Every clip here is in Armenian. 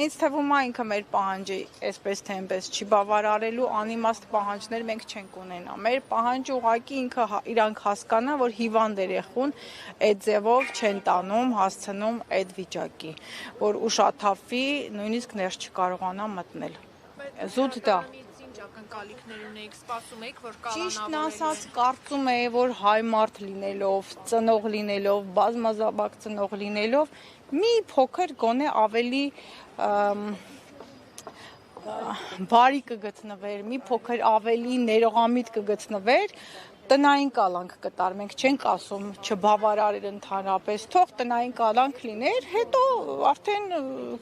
Ինձ թվում է ինքը մեր պահանջը այսպես թե այնպես չի բավարարելու, անիմաստ պահանջներ մենք չենք ունենա։ Մեր պահանջը ուղղակի ինքը իրանք հասկանա, որ հիվանդ երեխուն այդ ձևով չեն տանում, հասցնում այդ վիճակի, որ ուշաթափվի, նույնիսկ ներս չկարողանա մտնել։ Զուտ դա։ Ակնկալիքներ ունեիք, սպասում եք, որ Ճիշտն ասած, կարծում եմ, որ հայ մարդ լինելով, ծնող լինելով, բազմազաբակ ծնող լինելով, մի փոքր գոնե ավելի բարի կգտնվեր, մի փոքր ավելի ներողամիտ կգտնվեր, տնային կալանք կտար, մենք չենք ասում չբավարարել ընդհանրապես, թող տնային կալանք լիներ, հետո արդեն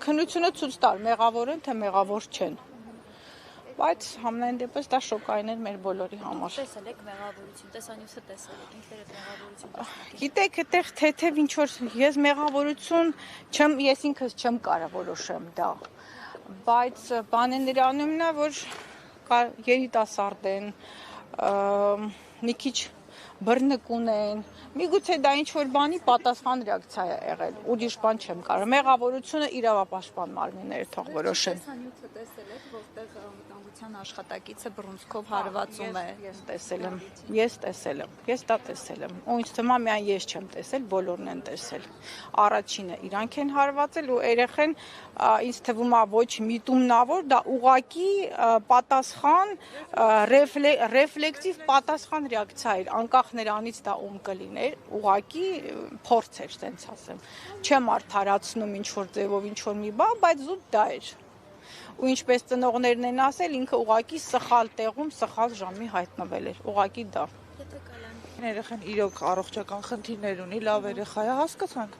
քննությունը ցույց տար, մեղավոր են, թե մեղավոր չեն։ Բայց համենայն դեպս դա շոկային էր մեր բոլորի համար։ Տեսել եք մեղավորություն, տեսանյութը տեսել եք, ինքներդ մեղավորություն։ Գիտեք, այդտեղ թեթև ինչ որ ես մեղավորություն ես ինքս չեմ կարող որոշեմ դա։ Բայց բանը նրանում է, որ երիտասարդ են, մի քիչ բռնկուն են, միգուցե դա ինչ որ բանի պատասխան ռեակցիա է եղել, ուրիշ բան չեմ կարող։ Մեղավորությունը իրավապաշտպան մարմինները թող որոշեն։ Տեսանյութը տեսել եք, որտեղ անվտանգության աշխատակիցը բռունցքով հարվածում է։ Ես տեսել եմ, ես դա տեսել եմ։ Ու ինձ թվում է միայն ես չեմ տեսել, բոլորն են տեսել։ Առաջինը իրանք են հարվածել ու երեխեն ինձ թվում է ոչ միտումնավոր, դա ուղղակի պատասխան ռեֆլեկտիվ պատասխան ռեակցիա էր, անկախ նրանից դա ում կլիներ, ուղղակի փորձ էր, տենց ասեմ։ Չեմ արդարացնում ինչ որ ձևով ինչ որ մի բան, բայց զուտ դա էր։ Ու ինչպես ծնողներն են ասել, ինքը ուղղակի սխալ տեղում, սխալ ժամի հայտնվել էր, ուղղակի դա։ Երեխան իրոք առողջական խնդիրներ ունի, լավ երեխա է, հասկացանք։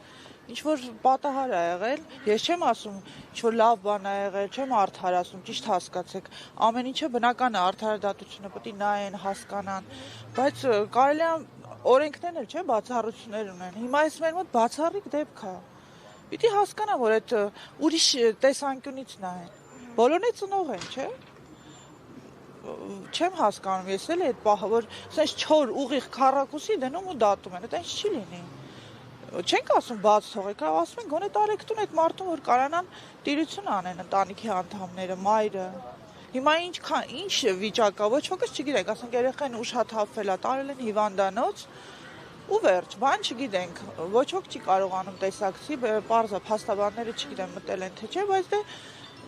Ինչ որ պատահար է եղել, ես չեմ ասում, ինչ որ լավ բան է եղել, չեմ արդարացնում, ճիշտ հասկացեք։ Ամեն ինչը բնական է, արդարադատությունը պետք է նայեն, հասկանան, բայց կարելի է օրենքներն էլ չէ, բացառություններ ունեն։ Հիմա այս մեր մոտ բացառիկ դեպք է։ Պիտի հասկանա, որ այդ ուրիշ տեսանկյունից նայեն։ Բոլորն է ծնող են, չէ՞։ Չեմ հասկանում, ես էլ այդ պահը, որ ասես չոր ուղիղ քառակուսի դնում ու դատում են, դա ինչ չի լինի։ Չենք ասում բաց թողեք, ասում են գոնե տարեկտուն այդ մարդուն, որ կարանան տիրություն անեն ընտանիքի անդամները, մայրը։ Հիմա ինչ վիճակա, ոչ ոքս չգիտենք, ասենք երեխան ուշաթափվել է, տարել են հիվանդանոց ու վերջ, բան չգիտենք, ոչ ոք չի կարողանում տեսակցի, պարզա փաստաբանները չգիտեմ մտել են թե չէ, բայց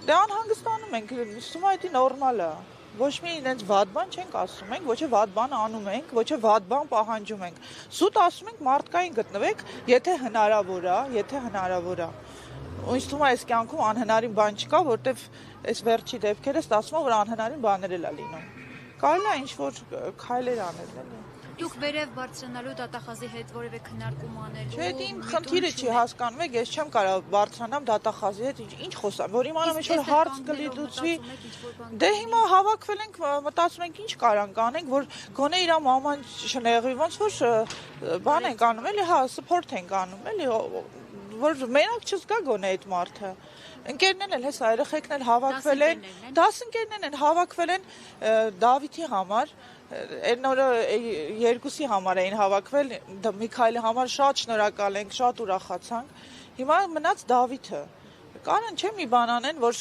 դե անհանգստանում ենք, ասում է դա նորմալ է։ Ոչ մի իրենց վատ բան չենք ասում ենք, ոչ է վատ բան անում ենք, ոչ է վատ բան պահանջում ենք։ Սուտ ասում ենք մարդկային գտնվեք, եթե հնարավոր է։ Ու ինձ թվում է այս կյանքում անհնարին բան չկա, որտեվ այս վերջի դեպքերը ստացվում է, որ անհնարին բաներ էլ է լինում։ Կարելի է ինչ-որ քայլեր անել, էլի։ Դուք վերև բարձրանալու դատախազի հետ որևէ քննարկում անելու։ Չէ, դե իմ խնդիրը չի, հասկանում եք, ես չեմ կարող բարձրանամ դատախազի հետ, ինչ խոսամ, որ իմանամ ինչ-որ հարց կլուծվի։ Դե հիմա հավաքվել ենք, մտածում ենք ինչ կարանք անենք, որ գոնե իր մաման շնեղվի, ոնց որ բան ենք անում, էլի, հա, սփորթ ենք անում, էլի, որ մենակ չզգա գոնե այդ մարդը։ Ընկերներն էլ հեսա երեխեքն էլ հավաքվել են, դասընկերներն են հավաքվել են Դավիթի համար, այն օրը երկուսի համար էին հավաքվել, Միքայելի համար շատ շնորհակալ ենք, շատ ուրախացանք։ Հիմա մնաց Դավիթը։ Կարան չէ մի բան անեն, որ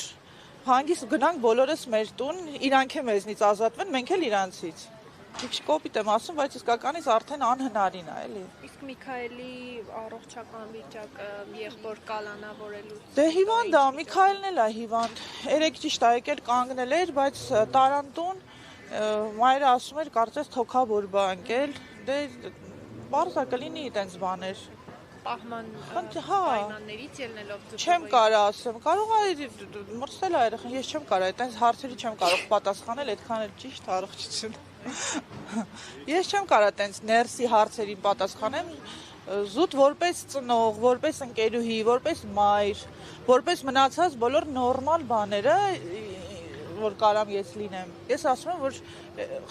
հանգիստ գնանք բոլորս մեր տուն, իրանք է մեզնից ազատվեն, մենք էլ իրանցից։ Ինչ կոպիտ եմ ասում, բայց իսկականից արդեն անհնարին է, էլի։ Իսկ Միքայելի առողջական վիճակը եղբոր կալանավորելու։ Դե հիվանդ է, Միքայելն էլ է հիվանդ։ Երեք ճիշտ է եկել կանգնել էր, բայց տարանտուն մայրը ասում էր, կարծես թոքաբոր բա ընկել։ Դե բարձա կլինի այդպես բաներ։ Պայմաններից ելնելով դուք։ Չեմ կարող ասեմ, կարող է մրցել է երեխան, ես չեմ կարող, այդպես հարցերի չեմ կարող պատասխանել, այդքան էլ ճիշտ առողջություն։ Ես չեմ կարող այդպես ներսի հարցերին պատասխանեմ, զուտ որպես ծնող, որպես ընկերուհի, որպես մայր, որպես մնացած բոլոր նորմալ բաները, որ կարամ ես լինեմ։ Ես ասում եմ, որ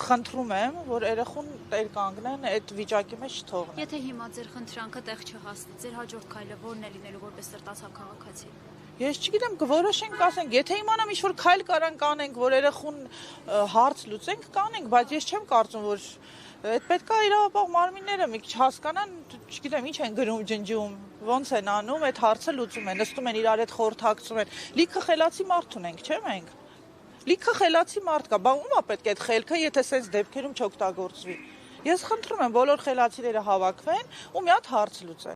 խնդրում եմ, որ երեխուն տեր կանգնեն, այդ վիճակի մեջ չթողնեն։ Եթե հիմա ձեր խնդրանքը տեղ չհասնի, ձեր հաջորդ քայլը ո՞րն է լինելու որպես սրտացավ քաղաքացի։ Ես չգիտեմ, կորոշենք, ասենք, եթե իմանամ ինչ-որ քայլ կարանք անենք, որ երեխուն հարց լուծենք, կանենք, բայց ես չեմ կարծում, որ Այդ պետք է իրավապահ մարմինները մի քիչ հասկանան, չգիտեմ, ինչ են գրում, ջնջում, ոնց են անում, այդ հարցը լուծում են, նստում են իրար հետ խորհրդակցում են։ Լիքը խելացի մարդ ունենք, չէ՞ մենք։ Լիքը խելացի մարդ կա, բա ում է պետք է այդ խելքը, եթե sense դեպքերում չօգտագործվի։ Ես խնդրում եմ բոլոր խելացիները հավաքվեն ու մի հատ հարց լուծեն։